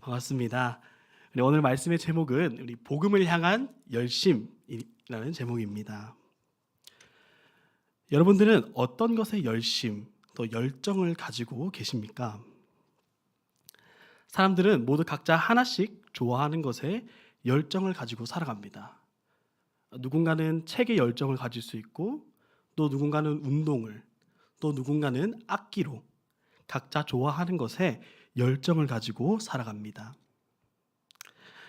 반갑습니다. 오늘 말씀의 제목은 우리 복음을 향한 열심이라는 제목입니다. 여러분들은 어떤 것에 열심, 또 열정을 가지고 계십니까? 사람들은 모두 각자 하나씩 좋아하는 것에 열정을 가지고 살아갑니다. 누군가는 책에 열정을 가질 수 있고, 또 누군가는 운동을, 또 누군가는 악기로 각자 좋아하는 것에 열정을 가지고 살아갑니다.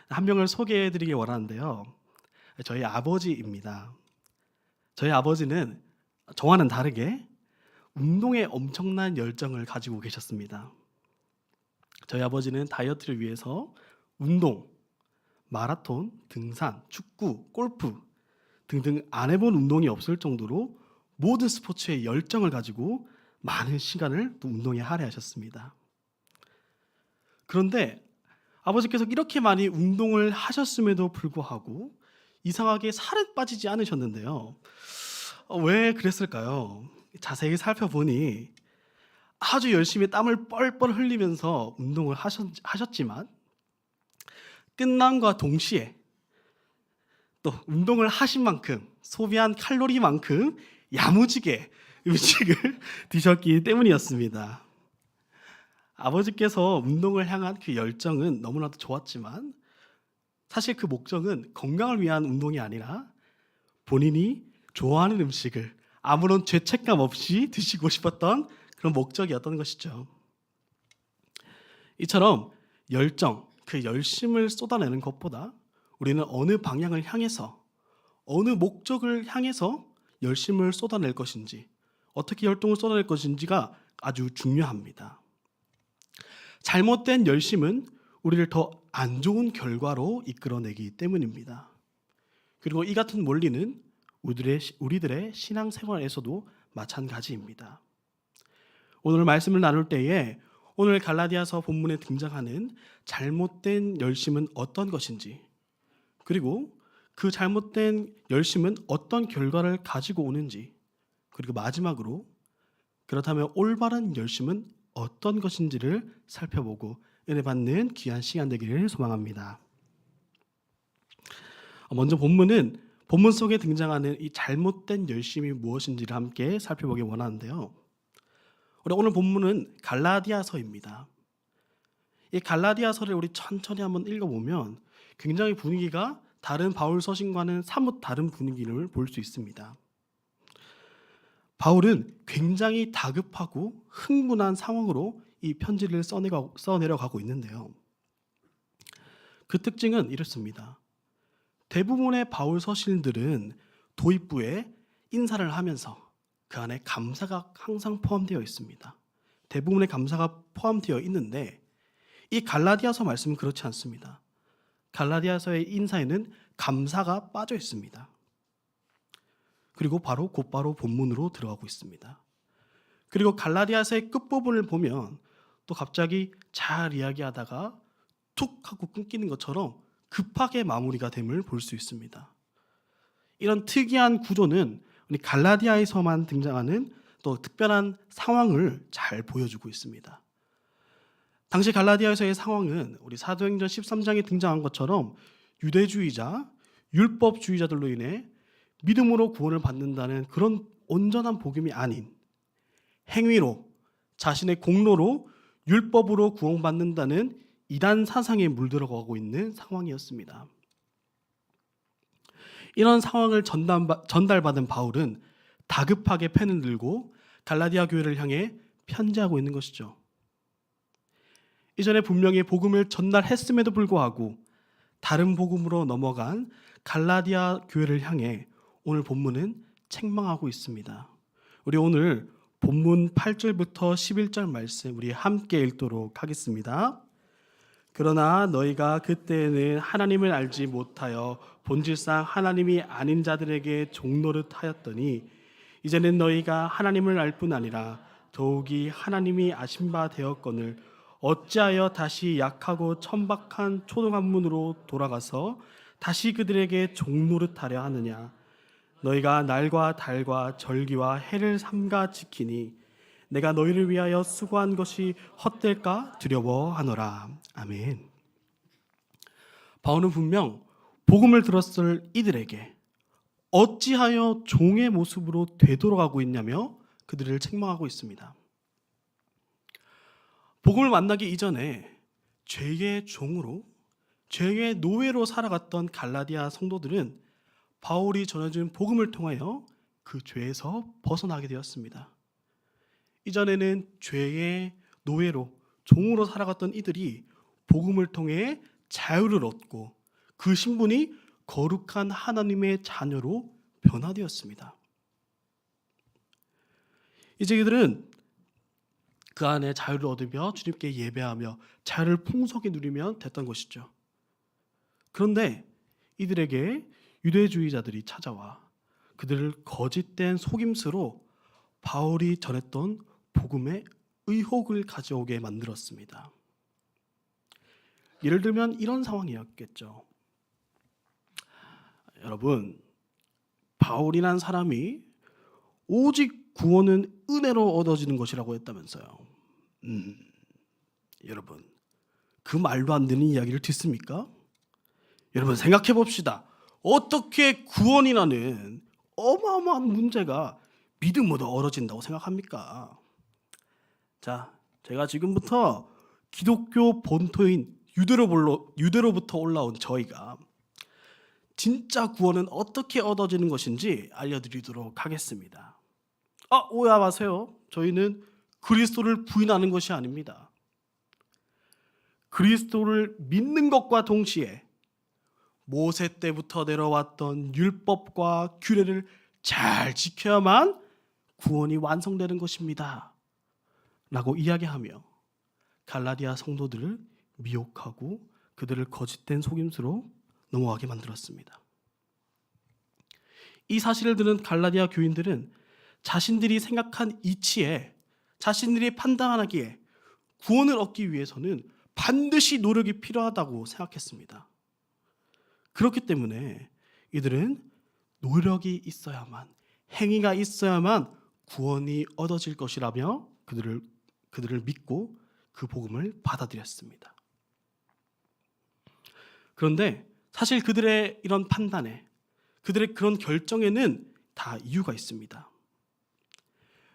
한 명을 소개해드리기 원하는데요. 저희 아버지입니다. 저희 아버지는 저와는 다르게 운동에 엄청난 열정을 가지고 계셨습니다. 저희 아버지는 다이어트를 위해서 운동, 마라톤, 등산, 축구, 골프 등등 안 해본 운동이 없을 정도로 모든 스포츠에 열정을 가지고 많은 시간을 또 운동에 할애하셨습니다. 그런데 아버지께서 이렇게 많이 운동을 하셨음에도 불구하고 이상하게 살은 빠지지 않으셨는데요. 왜 그랬을까요? 자세히 살펴보니 아주 열심히 땀을 뻘뻘 흘리면서 운동을 하셨지만 끝남과 동시에 또 운동을 하신 만큼 소비한 칼로리만큼 야무지게 음식을 드셨기 때문이었습니다. 아버지께서 운동을 향한 그 열정은 너무나도 좋았지만 사실 그 목적은 건강을 위한 운동이 아니라 본인이 좋아하는 음식을 아무런 죄책감 없이 드시고 싶었던 그런 목적이었던 것이죠. 이처럼 열정, 그 열심을 쏟아내는 것보다 우리는 어느 방향을 향해서, 어느 목적을 향해서 열심을 쏟아낼 것인지, 어떻게 열정을 쏟아낼 것인지가 아주 중요합니다. 잘못된 열심은 우리를 더 안 좋은 결과로 이끌어내기 때문입니다. 그리고 이 같은 원리는 우리들의 신앙생활에서도 마찬가지입니다. 오늘 말씀을 나눌 때에 오늘 갈라디아서 본문에 등장하는 잘못된 열심은 어떤 것인지, 그리고 그 잘못된 열심은 어떤 결과를 가지고 오는지, 그리고 마지막으로 그렇다면 올바른 열심은 어떤 것인지를 살펴보고 은혜 받는 귀한 시간 되기를 소망합니다. 먼저 본문 속에 등장하는 이 잘못된 열심이 무엇인지를 함께 살펴보기 원하는데요. 오늘 본문은 갈라디아서입니다. 이 갈라디아서를 우리 천천히 한번 읽어보면 굉장히 분위기가 다른 바울 서신과는 사뭇 다른 분위기를 볼 수 있습니다. 바울은 굉장히 다급하고 흥분한 상황으로 이 편지를 써내려가고 있는데요. 그 특징은 이렇습니다. 대부분의 바울 서신들은 도입부에 인사를 하면서 그 안에 감사가 항상 포함되어 있습니다. 대부분의 감사가 포함되어 있는데 이 갈라디아서 말씀은 그렇지 않습니다. 갈라디아서의 인사에는 감사가 빠져 있습니다. 그리고 곧바로 본문으로 들어가고 있습니다. 그리고 갈라디아서의 끝부분을 보면 또 갑자기 잘 이야기하다가 툭 하고 끊기는 것처럼 급하게 마무리가 됨을 볼 수 있습니다. 이런 특이한 구조는 우리 갈라디아에서만 등장하는 또 특별한 상황을 잘 보여주고 있습니다. 당시 갈라디아에서의 상황은 우리 사도행전 13장에 등장한 것처럼 유대주의자, 율법주의자들로 인해 믿음으로 구원을 받는다는 그런 온전한 복음이 아닌 행위로, 자신의 공로로 율법으로 구원받는다는 이단 사상에 물들어가고 있는 상황이었습니다. 이런 상황을 전달받은 바울은 다급하게 펜을 들고 갈라디아 교회를 향해 편지하고 있는 것이죠. 이전에 분명히 복음을 전달했음에도 불구하고 다른 복음으로 넘어간 갈라디아 교회를 향해 오늘 본문은 책망하고 있습니다. 우리 오늘 본문 8절부터 11절 말씀 우리 함께 읽도록 하겠습니다. 그러나 너희가 그때에는 하나님을 알지 못하여 본질상 하나님이 아닌 자들에게 종노릇하였더니 이제는 너희가 하나님을 알 뿐 아니라 더욱이 하나님이 아신 바 되었거늘 어찌하여 다시 약하고 천박한 초등학문으로 돌아가서 다시 그들에게 종노릇하려 하느냐. 너희가 날과 달과 절기와 해를 삼가 지키니 내가 너희를 위하여 수고한 것이 헛될까 두려워하노라. 아멘. 바울은 분명 복음을 들었을 이들에게 어찌하여 종의 모습으로 되돌아가고 있냐며 그들을 책망하고 있습니다. 복음을 만나기 이전에 죄의 종으로, 죄의 노예로 살아갔던 갈라디아 성도들은 바울이 전해준 복음을 통하여 그 죄에서 벗어나게 되었습니다. 이전에는 죄의 노예로, 종으로 살아갔던 이들이 복음을 통해 자유를 얻고 그 신분이 거룩한 하나님의 자녀로 변화되었습니다. 이제 이들은 그 안에 자유를 얻으며 주님께 예배하며 자유를 풍성히 누리면 됐던 것이죠. 그런데 이들에게 유대주의자들이 찾아와 그들을 거짓된 속임수로 바울이 전했던 복음의 의혹을 가져오게 만들었습니다. 예를 들면 이런 상황이었겠죠. 여러분, 바울이란 사람이 오직 구원은 은혜로 얻어지는 것이라고 했다면서요. 여러분, 그 말도 안 되는 이야기를 듣습니까? 여러분, 생각해 봅시다. 어떻게 구원이라는 어마어마한 문제가 믿음으로 얻어진다고 생각합니까? 자, 제가 지금부터 기독교 본토인 유대로부터 올라온 저희가 진짜 구원은 어떻게 얻어지는 것인지 알려드리도록 하겠습니다. 오해 마세요. 저희는 그리스도를 부인하는 것이 아닙니다. 그리스도를 믿는 것과 동시에 모세 때부터 내려왔던 율법과 규례를 잘 지켜야만 구원이 완성되는 것입니다. 라고 이야기하며 갈라디아 성도들을 미혹하고 그들을 거짓된 속임수로 넘어가게 만들었습니다. 이 사실을 들은 갈라디아 교인들은 자신들이 생각한 이치에, 자신들이 판단하기에 구원을 얻기 위해서는 반드시 노력이 필요하다고 생각했습니다. 그렇기 때문에 이들은 노력이 있어야만, 행위가 있어야만 구원이 얻어질 것이라며 그들을 믿고 그 복음을 받아들였습니다. 그런데 사실 그들의 이런 판단에, 그들의 그런 결정에는 다 이유가 있습니다.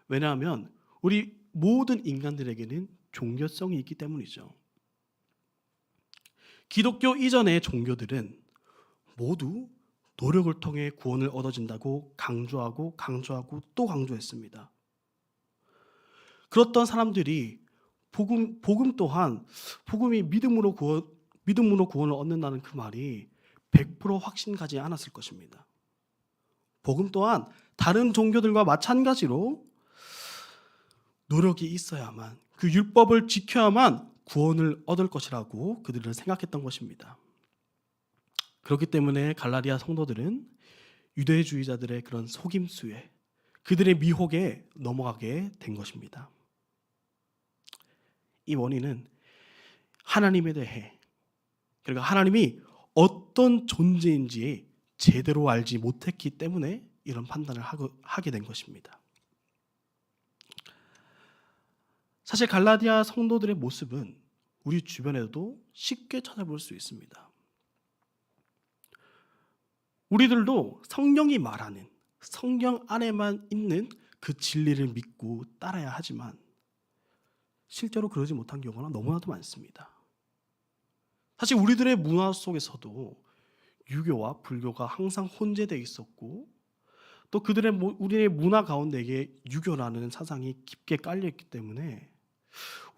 왜냐하면 우리 모든 인간들에게는 종교성이 있기 때문이죠. 기독교 이전의 종교들은 모두 노력을 통해 구원을 얻어진다고 강조하고 또 강조했습니다. 그렇던 사람들이 복음 또한 복음이 믿음으로 구원을 얻는다는 그 말이 100% 확신 가지 않았을 것입니다. 복음 또한 다른 종교들과 마찬가지로 노력이 있어야만, 그 율법을 지켜야만 구원을 얻을 것이라고 그들은 생각했던 것입니다. 그렇기 때문에 갈라디아 성도들은 유대주의자들의 그런 속임수에, 그들의 미혹에 넘어가게 된 것입니다. 이 원인은 하나님에 대해, 그러니까 하나님이 어떤 존재인지 제대로 알지 못했기 때문에 이런 판단을 하게 된 것입니다. 사실 갈라디아 성도들의 모습은 우리 주변에도 쉽게 찾아볼 수 있습니다. 우리들도 성경이 말하는, 성경 안에만 있는 그 진리를 믿고 따라야 하지만 실제로 그러지 못한 경우가 너무나도 많습니다. 사실 우리들의 문화 속에서도 유교와 불교가 항상 혼재되어 있었고, 또 우리의 문화 가운데에 유교라는 사상이 깊게 깔려있기 때문에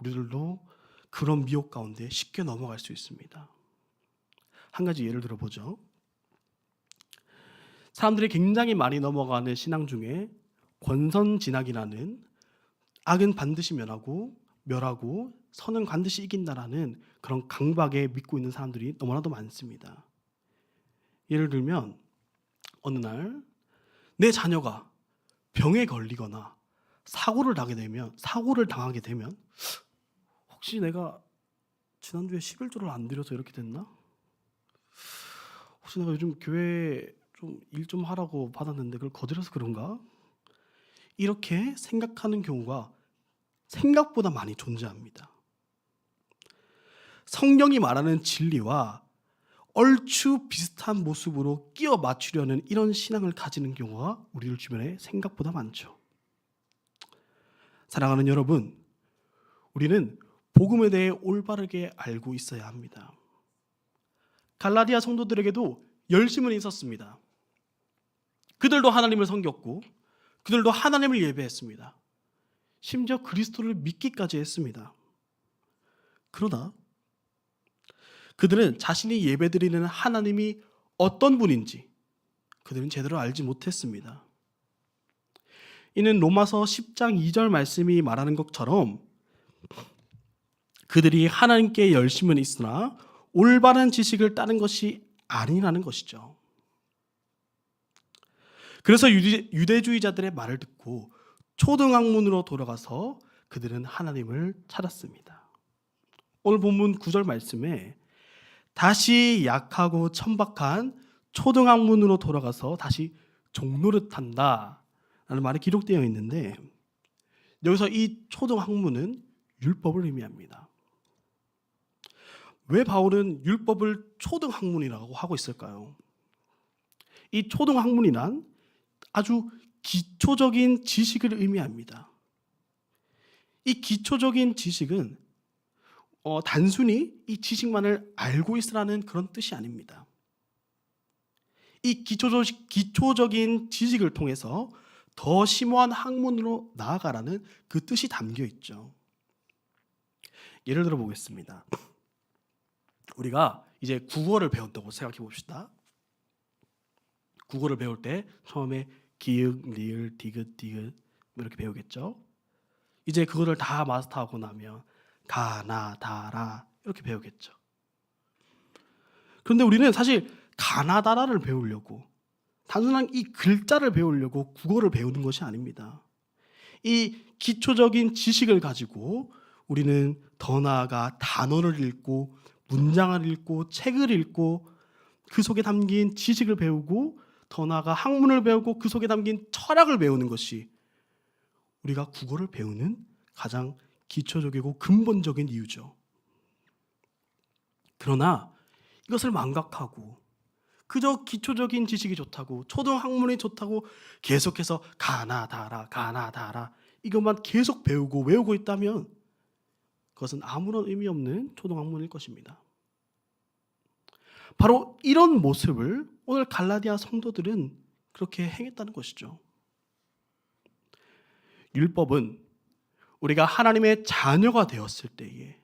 우리들도 그런 미혹 가운데 쉽게 넘어갈 수 있습니다. 한 가지 예를 들어보죠. 사람들이 굉장히 많이 넘어가는 신앙 중에 권선진악이라는 악은 반드시 멸하고 선은 반드시 이긴다라는 그런 강박에 믿고 있는 사람들이 너무나도 많습니다. 예를 들면 어느 날 내 자녀가 병에 걸리거나 사고를 당하게 되면 혹시 내가 지난주에 11조를 안 드려서 이렇게 됐나? 혹시 내가 요즘 교회에 좀 일 좀 하라고 받았는데 그걸 거들여서 그런가? 이렇게 생각하는 경우가 생각보다 많이 존재합니다. 성경이 말하는 진리와 얼추 비슷한 모습으로 끼워 맞추려는 이런 신앙을 가지는 경우가 우리들 주변에 생각보다 많죠. 사랑하는 여러분, 우리는 복음에 대해 올바르게 알고 있어야 합니다. 갈라디아 성도들에게도 열심은 있었습니다. 그들도 하나님을 섬겼고 그들도 하나님을 예배했습니다. 심지어 그리스도를 믿기까지 했습니다. 그러나 그들은 자신이 예배드리는 하나님이 어떤 분인지 그들은 제대로 알지 못했습니다. 이는 로마서 10장 2절 말씀이 말하는 것처럼 그들이 하나님께 열심은 있으나 올바른 지식을 따른 것이 아니라는 것이죠. 그래서 유대주의자들의 말을 듣고 초등학문으로 돌아가서 그들은 하나님을 찾았습니다. 오늘 본문 9절 말씀에 다시 약하고 천박한 초등학문으로 돌아가서 다시 종노릇한다 라는 말이 기록되어 있는데, 여기서 이 초등학문은 율법을 의미합니다. 왜 바울은 율법을 초등학문이라고 하고 있을까요? 이 초등학문이란 아주 기초적인 지식을 의미합니다. 이 기초적인 지식은 단순히 이 지식만을 알고 있으라는 그런 뜻이 아닙니다. 이 기초적인 지식을 통해서 더 심오한 학문으로 나아가라는 그 뜻이 담겨 있죠. 예를 들어 보겠습니다. 우리가 이제 국어를 배운다고 생각해 봅시다. 국어를 배울 때 처음에 기역, 리을, 디귿 이렇게 배우겠죠. 이제 그거를 다 마스터하고 나면 가나, 다라 이렇게 배우겠죠. 그런데 우리는 사실 가나다라를 배우려고, 단순한 이 글자를 배우려고 국어를 배우는 것이 아닙니다. 이 기초적인 지식을 가지고 우리는 더 나아가 단어를 읽고 문장을 읽고 책을 읽고 그 속에 담긴 지식을 배우고 더 나아가 학문을 배우고 그 속에 담긴 철학을 배우는 것이 우리가 국어를 배우는 가장 기초적이고 근본적인 이유죠. 그러나 이것을 망각하고 그저 기초적인 지식이 좋다고, 초등학문이 좋다고 계속해서 가나 다라 이것만 계속 배우고 외우고 있다면 그것은 아무런 의미 없는 초등학문일 것입니다. 바로 이런 모습을 오늘 갈라디아 성도들은 그렇게 행했다는 것이죠. 율법은 우리가 하나님의 자녀가 되었을 때에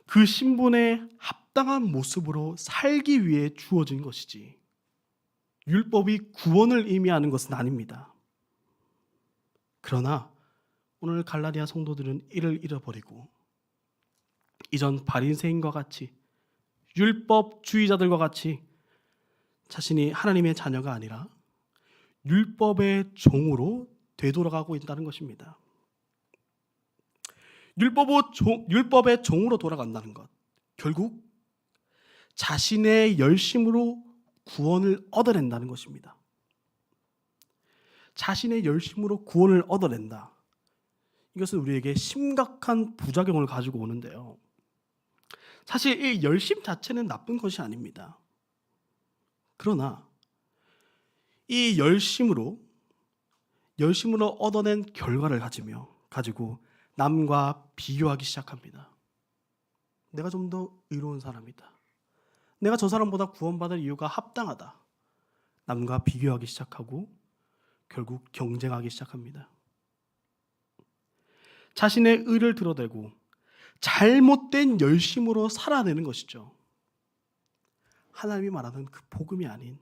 그 신분에 합당한 모습으로 살기 위해 주어진 것이지, 율법이 구원을 의미하는 것은 아닙니다. 그러나 오늘 갈라디아 성도들은 이를 잃어버리고 이전 바리새인과 같이, 율법주의자들과 같이 자신이 하나님의 자녀가 아니라 율법의 종으로 되돌아가고 있다는 것입니다. 율법의 종으로 돌아간다는 것, 결국 자신의 열심으로 구원을 얻어낸다는 것입니다. 자신의 열심으로 구원을 얻어낸다. 이것은 우리에게 심각한 부작용을 가지고 오는데요. 사실 이 열심 자체는 나쁜 것이 아닙니다. 그러나 이 열심으로 얻어낸 결과를 가지고 남과 비교하기 시작합니다. 내가 좀 더 의로운 사람이다. 내가 저 사람보다 구원받을 이유가 합당하다. 남과 비교하기 시작하고 결국 경쟁하기 시작합니다. 자신의 의를 드러내고 잘못된 열심으로 살아내는 것이죠. 하나님이 말하는 그 복음이 아닌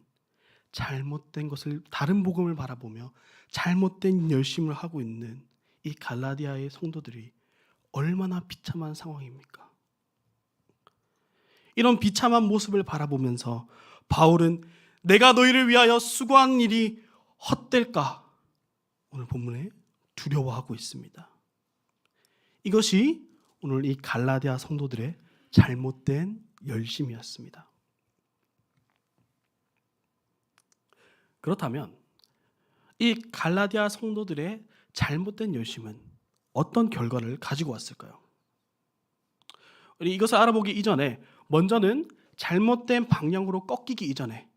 잘못된 것을, 다른 복음을 바라보며 잘못된 열심을 하고 있는 이 갈라디아의 성도들이 얼마나 비참한 상황입니까? 이런 비참한 모습을 바라보면서 바울은 내가 너희를 위하여 수고한 일이 헛될까? 오늘 본문에 두려워하고 있습니다. 이것이 오늘 이 갈라디아 성도들의 잘못된 열심이었습니다. 그렇다면 이 갈라디아 성도들의 잘못된 열심은 어떤 결과를 가지고 왔을까요? 우리 이것을 알아보기 이전에 먼저는 잘못된 방향으로 꺾이기 이전에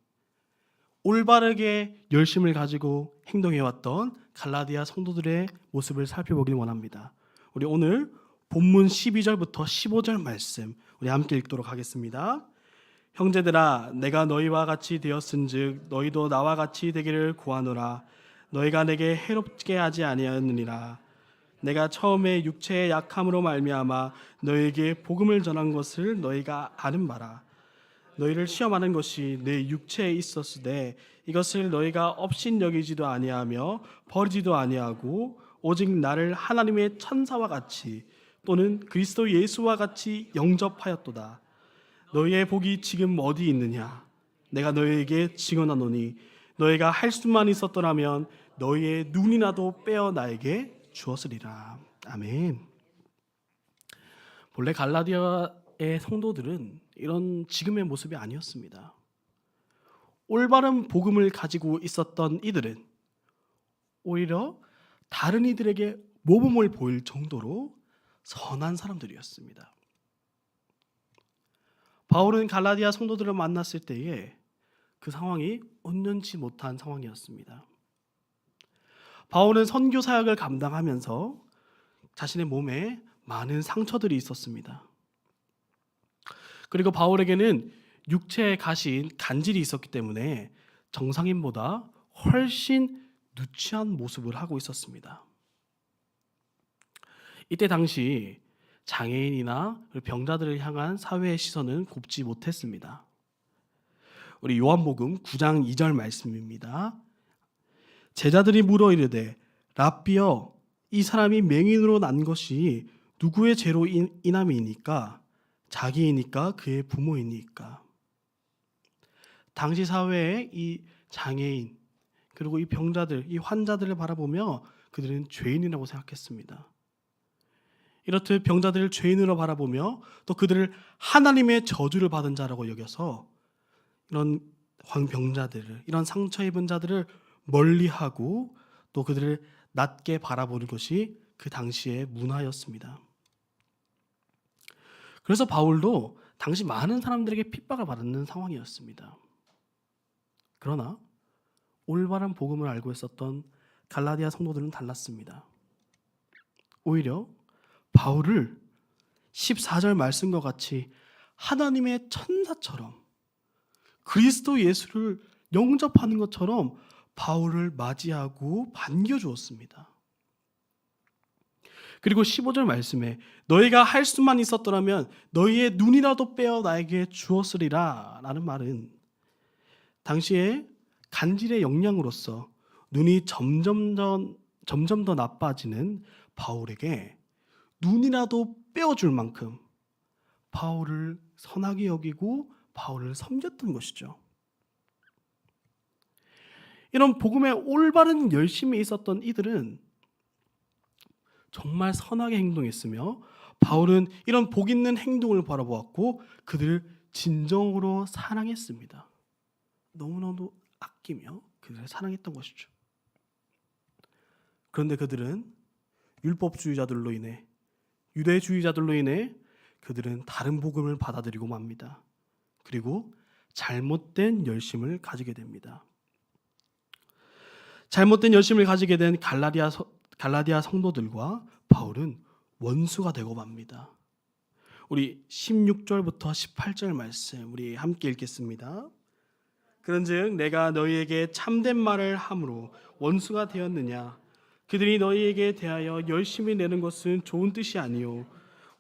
올바르게 열심을 가지고 행동해왔던 갈라디아 성도들의 모습을 살펴보길 원합니다. 우리 오늘 본문 12절부터 15절 말씀 우리 함께 읽도록 하겠습니다. 형제들아, 내가 너희와 같이 되었은즉 너희도 나와 같이 되기를 구하노라. 너희가 내게 해롭게 하지 아니하느니라. 내가 처음에 육체의 약함으로 말미암아 너희에게 복음을 전한 것을 너희가 아는 바라. 너희를 시험하는 것이 내 육체에 있었으되 이것을 너희가 업신여기지도 아니하며 버리지도 아니하고 오직 나를 하나님의 천사와 같이 또는 그리스도 예수와 같이 영접하였도다. 너희의 복이 지금 어디 있느냐? 내가 너희에게 증언하노니 너희가 할 수만 있었더라면 너희의 눈이라도 빼어 나에게 주었으리라. 아멘. 본래 갈라디아의 성도들은 이런 지금의 모습이 아니었습니다. 올바른 복음을 가지고 있었던 이들은 오히려 다른 이들에게 모범을 보일 정도로 선한 사람들이었습니다. 바울은 갈라디아 성도들을 만났을 때에 그 상황이 온전치 못한 상황이었습니다. 바울은 선교 사역을 감당하면서 자신의 몸에 많은 상처들이 있었습니다. 그리고 바울에게는 육체에 가신 간질이 있었기 때문에 정상인보다 훨씬 누추한 모습을 하고 있었습니다. 이때 당시 장애인이나 병자들을 향한 사회의 시선은 곱지 못했습니다. 우리 요한복음 9장 2절 말씀입니다. 제자들이 물어 이르되 랍비여, 이 사람이 맹인으로 난 것이 누구의 죄로 인함이니까? 자기이니까 그의 부모이니까? 당시 사회의 이 장애인 그리고 이 병자들, 이 환자들을 바라보며 그들은 죄인이라고 생각했습니다. 이렇듯 병자들을 죄인으로 바라보며 또 그들을 하나님의 저주를 받은 자라고 여겨서 이런 병자들을, 이런 상처 입은 자들을 멀리하고 또 그들을 낮게 바라보는 것이 그 당시의 문화였습니다. 그래서 바울도 당시 많은 사람들에게 핍박을 받는 상황이었습니다. 그러나 올바른 복음을 알고 있었던 갈라디아 성도들은 달랐습니다. 오히려 바울을 14절 말씀과 같이 하나님의 천사처럼 그리스도 예수를 영접하는 것처럼 바울을 맞이하고 반겨주었습니다. 그리고 15절 말씀에 너희가 할 수만 있었더라면 너희의 눈이라도 빼어 나에게 주었으리라 라는 말은 당시에 간질의 영향으로서 눈이 점점 더 나빠지는 바울에게 눈이라도 빼어줄 만큼 바울을 선하게 여기고 바울을 섬겼던 것이죠. 이런 복음에 올바른 열심이 있었던 이들은 정말 선하게 행동했으며 바울은 이런 복 있는 행동을 바라보았고 그들을 진정으로 사랑했습니다. 너무나도 아끼며 그들을 사랑했던 것이죠. 그런데 그들은 율법주의자들로 인해, 유대주의자들로 인해 그들은 다른 복음을 받아들이고 맙니다. 그리고 잘못된 열심을 가지게 됩니다. 잘못된 열심을 가지게 된 갈라디아 성도들과 바울은 원수가 되고 맙니다. 우리 16절부터 18절 말씀 우리 함께 읽겠습니다. 그런즉 내가 너희에게 참된 말을 함으로 원수가 되었느냐? 그들이 너희에게 대하여 열심히 내는 것은 좋은 뜻이 아니요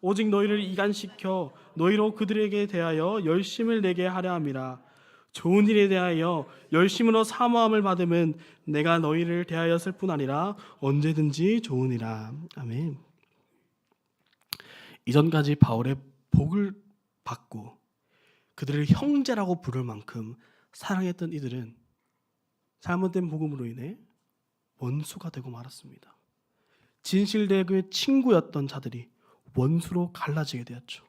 오직 너희를 이간시켜 너희로 그들에게 대하여 열심을 내게 하려 함이라. 좋은 일에 대하여 열심으로 사모함을 받으면 내가 너희를 대하였을 뿐 아니라 언제든지 좋으니라. 아멘. 이전까지 바울의 복을 받고 그들을 형제라고 부를 만큼 사랑했던 이들은 잘못된 복음으로 인해 원수가 되고 말았습니다. 진실되게 친구였던 자들이 원수로 갈라지게 되었죠.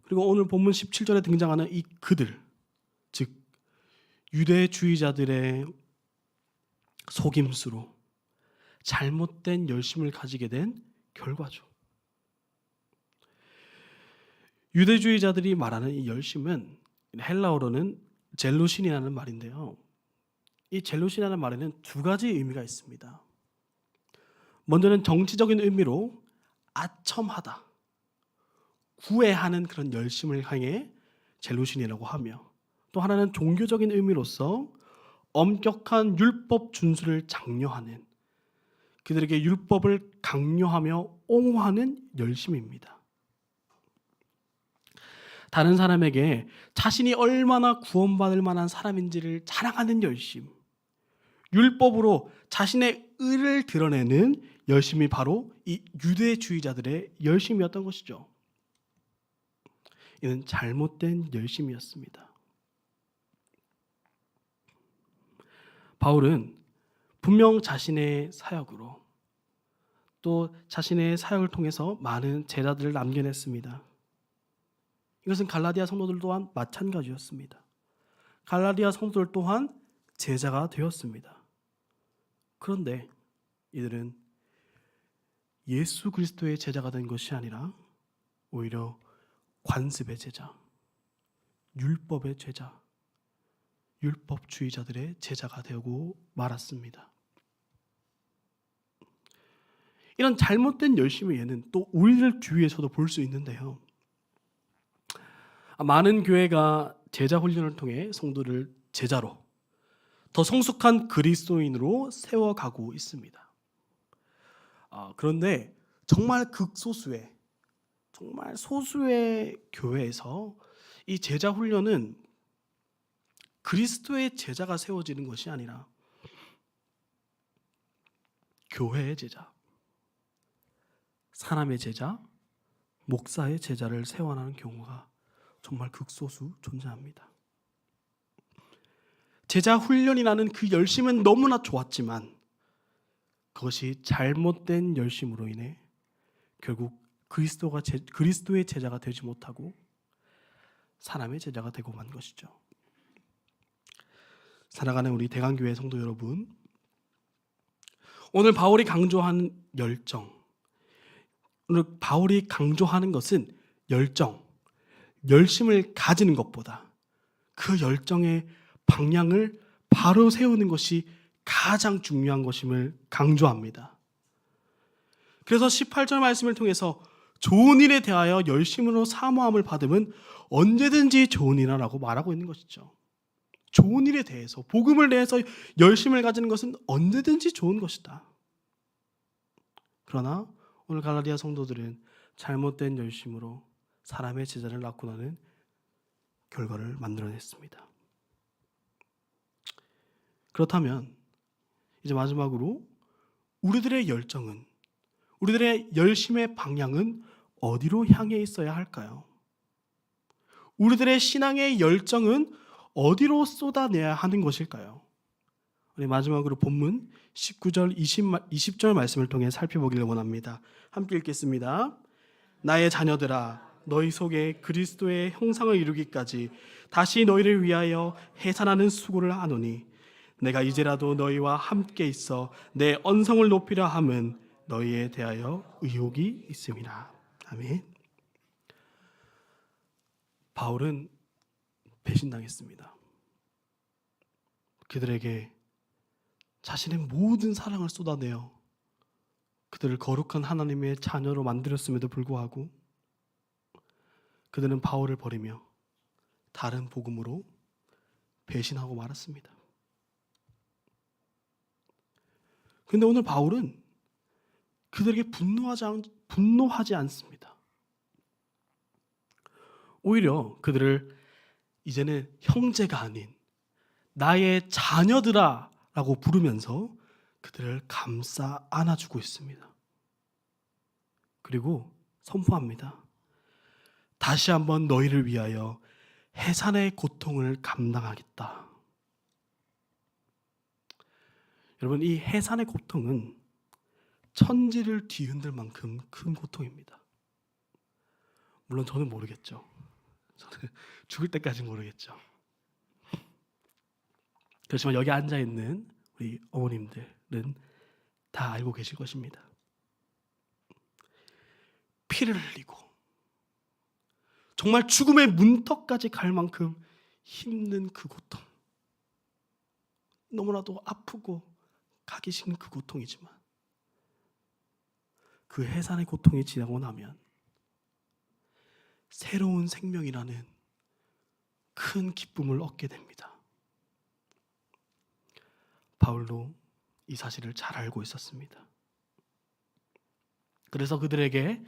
그리고 오늘 본문 17절에 등장하는 이 그들, 즉 유대주의자들의 속임수로 잘못된 열심을 가지게 된 결과죠. 유대주의자들이 말하는 이 열심은 헬라어로는 젤로신이라는 말인데요. 이 젤로신이라는 말에는 두 가지 의미가 있습니다. 먼저는 정치적인 의미로 아첨하다, 구애하는 그런 열심을 향해 젤로신이라고 하며, 또 하나는 종교적인 의미로서 엄격한 율법 준수를 장려하는, 그들에게 율법을 강요하며 옹호하는 열심입니다. 다른 사람에게 자신이 얼마나 구원받을 만한 사람인지를 자랑하는 열심, 율법으로 자신의 의를 드러내는 열심이 바로 이 유대주의자들의 열심이었던 것이죠. 이는 잘못된 열심이었습니다. 바울은 분명 자신의 사역으로, 또 자신의 사역을 통해서 많은 제자들을 남겨냈습니다. 이것은 갈라디아 성도들 또한 마찬가지였습니다. 갈라디아 성도들 또한 제자가 되었습니다. 그런데 이들은 예수 그리스도의 제자가 된 것이 아니라 오히려 관습의 제자, 율법의 제자, 율법주의자들의 제자가 되고 말았습니다. 이런 잘못된 열심의 예는 또 우리들 주위에서도 볼 수 있는데요. 많은 교회가 제자 훈련을 통해 성도를 제자로, 더 성숙한 그리스도인으로 세워가고 있습니다. 그런데 정말 극소수의, 정말 소수의 교회에서 이 제자 훈련은 그리스도의 제자가 세워지는 것이 아니라 교회의 제자, 사람의 제자, 목사의 제자를 세워나가는 경우가 정말 극소수 존재합니다. 제자 훈련이라는 그 열심은 너무나 좋았지만 그것이 잘못된 열심으로 인해 결국 그리스도의 제자가 되지 못하고 사람의 제자가 되고 만 것이죠. 살아가는 우리 대강교회 성도 여러분, 오늘 바울이 강조한 열정, 오늘 바울이 강조하는 것은 열심을 가지는 것보다 그 열정의 방향을 바로 세우는 것이 가장 중요한 것임을 강조합니다. 그래서 18절 말씀을 통해서 좋은 일에 대하여 열심으로 사모함을 받으면 언제든지 좋은 일이라고 말하고 있는 것이죠. 좋은 일에 대해서, 복음을 대해서 열심을 가지는 것은 언제든지 좋은 것이다. 그러나 오늘 갈라디아 성도들은 잘못된 열심으로 사람의 제자를 낳고 나는 결과를 만들어냈습니다. 그렇다면 이제 마지막으로 우리들의 열정은, 우리들의 열심의 방향은 어디로 향해 있어야 할까요? 우리들의 신앙의 열정은 어디로 쏟아내야 하는 것일까요? 우리 마지막으로 본문 19절, 20절 말씀을 통해 살펴보기를 원합니다. 함께 읽겠습니다. 나의 자녀들아, 너희 속에 그리스도의 형상을 이루기까지 다시 너희를 위하여 해산하는 수고를 하노니 내가 이제라도 너희와 함께 있어 내 언성을 높이려 함은 너희에 대하여 의혹이 있음이라. 아멘. 바울은 배신당했습니다. 그들에게 자신의 모든 사랑을 쏟아내어 그들을 거룩한 하나님의 자녀로 만들었음에도 불구하고 그들은 바울을 버리며 다른 복음으로 배신하고 말았습니다. 그런데 오늘 바울은 그들에게 분노하지 않습니다. 오히려 그들을 이제는 형제가 아닌 나의 자녀들아 라고 부르면서 그들을 감싸 안아주고 있습니다. 그리고 선포합니다. 다시 한번 너희를 위하여 해산의 고통을 감당하겠다. 여러분, 이 해산의 고통은 천지를 뒤흔들 만큼 큰 고통입니다. 물론 저는 모르겠죠. 저는 죽을 때까지 모르겠죠. 그렇지만 여기 앉아있는 우리 어머님들은 다 알고 계실 것입니다. 피를 흘리고 정말 죽음의 문턱까지 갈 만큼 힘든 그 고통, 너무나도 아프고 가기 싫은 그 고통이지만 그 해산의 고통이 지나고 나면 새로운 생명이라는 큰 기쁨을 얻게 됩니다. 바울도 이 사실을 잘 알고 있었습니다. 그래서 그들에게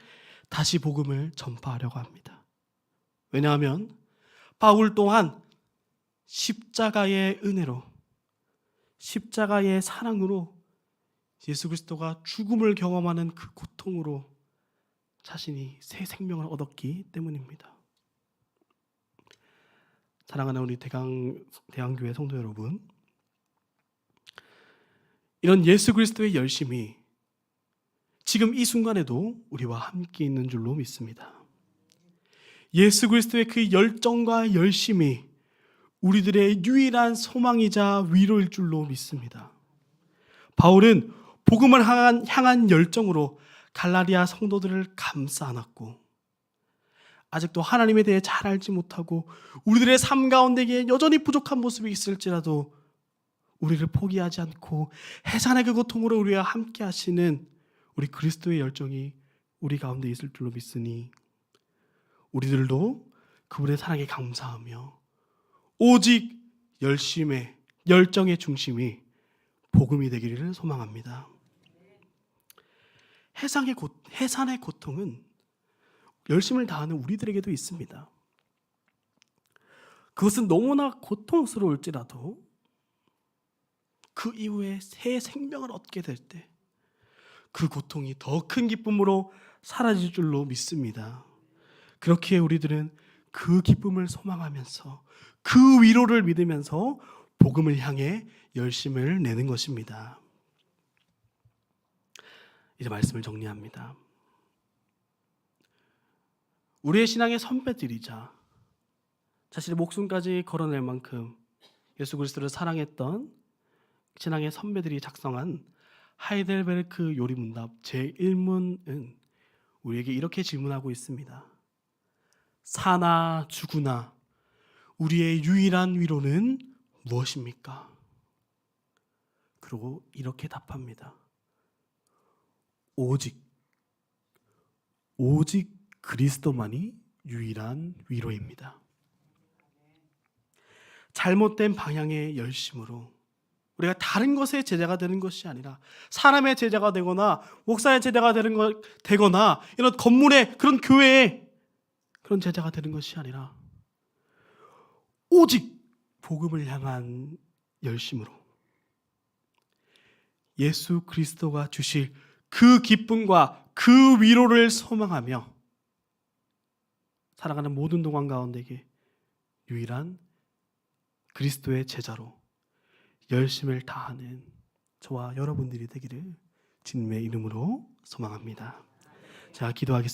다시 복음을 전파하려고 합니다. 왜냐하면 바울 또한 십자가의 은혜로, 십자가의 사랑으로 예수 그리스도가 죽음을 경험하는 그 고통으로 자신이 새 생명을 얻었기 때문입니다. 사랑하는 우리 대강교회 성도 여러분, 이런 예수 그리스도의 열심이 지금 이 순간에도 우리와 함께 있는 줄로 믿습니다. 예수 그리스도의 그 열정과 열심이 우리들의 유일한 소망이자 위로일 줄로 믿습니다. 바울은 복음을 향한 열정으로 갈라디아 성도들을 감싸 안았고, 아직도 하나님에 대해 잘 알지 못하고 우리들의 삶 가운데에 여전히 부족한 모습이 있을지라도 우리를 포기하지 않고 해산의 그 고통으로 우리와 함께 하시는 우리 그리스도의 열정이 우리 가운데 있을 줄로 믿으니 우리들도 그분의 사랑에 감사하며 오직 열정의 중심이 복음이 되기를 소망합니다. 해산의 고통은 열심을 다하는 우리들에게도 있습니다. 그것은 너무나 고통스러울지라도 그 이후에 새 생명을 얻게 될 때 그 고통이 더 큰 기쁨으로 사라질 줄로 믿습니다. 그렇기에 우리들은 그 기쁨을 소망하면서 그 위로를 믿으면서 복음을 향해 열심을 내는 것입니다. 이제 말씀을 정리합니다. 우리의 신앙의 선배들이자 자신의 목숨까지 걸어낼 만큼 예수 그리스도를 사랑했던 신앙의 선배들이 작성한 하이델베르크 요리문답 제1문은 우리에게 이렇게 질문하고 있습니다. 사나 죽으나 우리의 유일한 위로는 무엇입니까? 그리고 이렇게 답합니다. 오직 그리스도만이 유일한 위로입니다. 잘못된 방향의 열심으로 우리가 다른 것의 제자가 되는 것이 아니라 사람의 제자가 되거나 목사의 제자가 되거나 이런 건물의 그런 교회의 그런 제자가 되는 것이 아니라 오직 복음을 향한 열심으로 예수 그리스도가 주실 그 기쁨과 그 위로를 소망하며 살아가는 모든 동안 가운데에 유일한 그리스도의 제자로 열심을 다하는 저와 여러분들이 되기를 주님의 이름으로 소망합니다. 자, 기도하겠습니다.